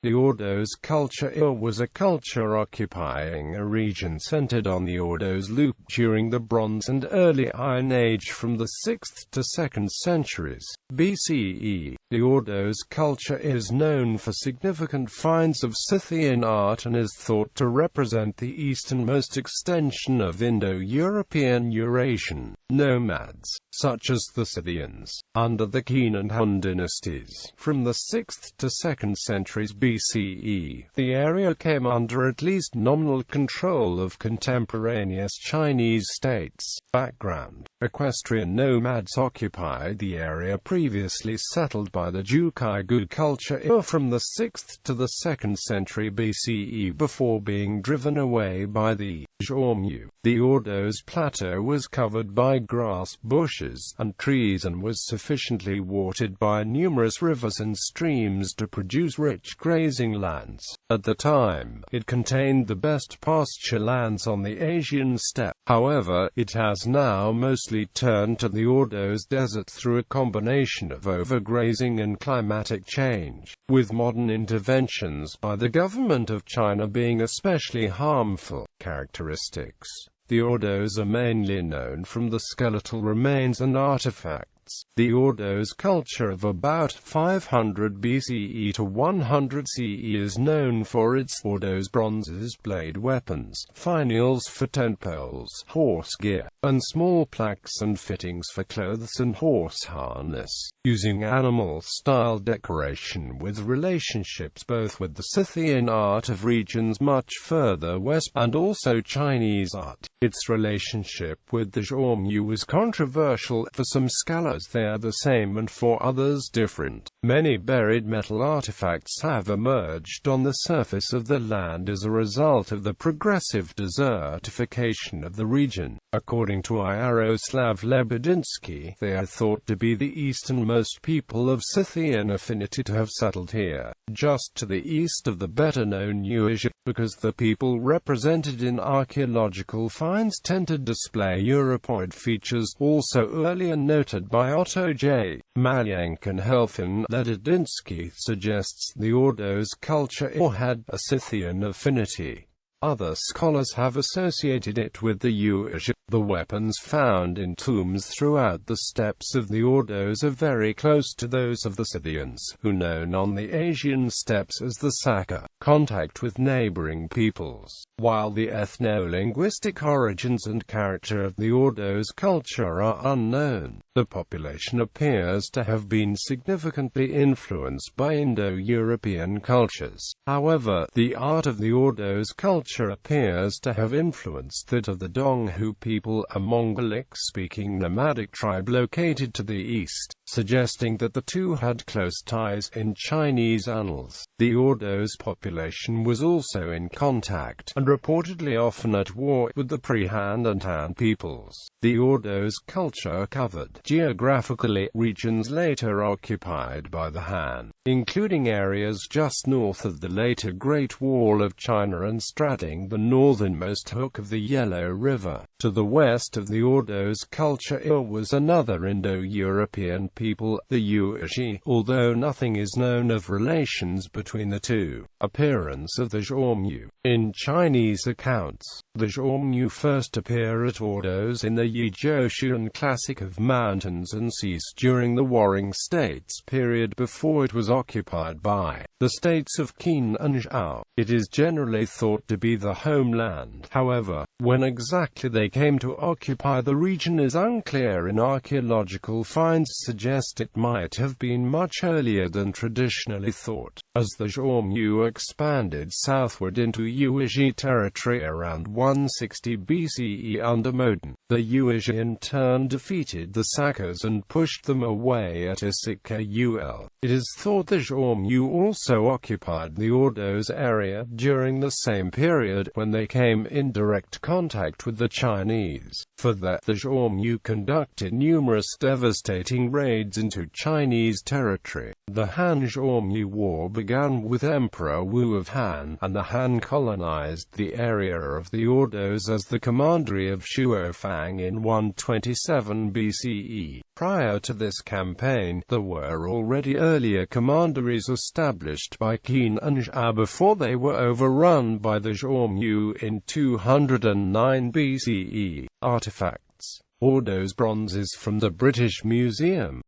The Ordos culture was a culture occupying a region centered on the Ordos Loop during the Bronze and Early Iron Age from the 6th to 2nd centuries BCE. The Ordos culture is known for significant finds of Scythian art and is thought to represent the easternmost extension of Indo-European Eurasian nomads, such as the Scythians, under the Qin and Han dynasties. From the 6th to 2nd centuries BCE, the area came under at least nominal control of contemporaneous Chinese states. Background: equestrian nomads occupied the area previously settled by the Ordos culture from the 6th to the 2nd century BCE before being driven away by the Ordos. The Ordos plateau was covered by grass, bushes, and trees and was sufficiently watered by numerous rivers and streams to produce rich grazing lands. At the time, it contained the best pasture lands on the Asian steppe. However, it has now mostly turned to the Ordos desert through a combination of overgrazing and climatic change, with modern interventions by the government of China being especially harmful. Characteristics: the Ordos are mainly known from the skeletal remains and artifacts. The Ordos culture of about 500 BCE to 100 CE is known for its Ordos bronzes, blade weapons, finials for tent poles, horse gear, and small plaques and fittings for clothes and horse harness, using animal-style decoration with relationships both with the Scythian art of regions much further west and also Chinese art. Its relationship with the Ordos was controversial. For some scholars they are the same and for others different. Many buried metal artifacts have emerged on the surface of the land as a result of the progressive desertification of the region. According to Yaroslav Lebedinsky, they are thought to be the easternmost people of Scythian affinity to have settled here, just to the east of the better-known Eurasian, because the people represented in archaeological finds tend to display Europoid features, also earlier noted by Otto J. Malyank and Helfin. Lebedinsky suggests the Ordos culture had a Scythian affinity. Other scholars have associated it with the Eurasian. The weapons found in tombs throughout the steppes of the Ordos are very close to those of the Scythians, who known on the Asian steppes as the Saka. Contact with neighboring peoples. While the ethno-linguistic origins and character of the Ordos culture are unknown, the population appears to have been significantly influenced by Indo-European cultures. However, the art of the Ordos culture appears to have influenced that of the Donghu people, a Mongolic-speaking nomadic tribe located to the east, suggesting that the two had close ties in Chinese annals. The Ordos population was also in contact, and reportedly often at war, with the pre-Han and Han peoples. The Ordos culture covered, geographically, regions later occupied by the Han, including areas just north of the later Great Wall of China and straddling the northernmost hook of the Yellow River. To the west of the Ordos culture was another Indo-European people, the Eurasian, although nothing is known of relations between the two. Appearance of the Ordos. In Chinese accounts, the Ordos first appear at Ordos in the Yi-Joseon classic of mountains and seas during the Warring States period before it was occupied by the states of Qin and Zhao. It is generally thought to be the homeland. However, when exactly they came to occupy the region is unclear, and archaeological finds suggest it might have been much earlier than traditionally thought, as the Ordos expanded southward into Eurasian territory around 160 BCE under Modon. The Eurasian in turn defeated the Sakas and pushed them away at Issyk-Ul. It is thought the Ordos also occupied the Ordos area during the same period, when they came in direct contact with the Chinese. For that, the Ordos conducted numerous devastating raids into Chinese territory. The Han-Ordos War began with Emperor Wu of Han, and the Han colonized the area of the Ordos as the commandery of Shuofang in 127 BCE. Prior to this campaign, there were already earlier commanderies established by Qin and Zhao before they were overrun by the Xiongnu in 209 BCE. Artifacts. Ordos bronzes from the British Museum.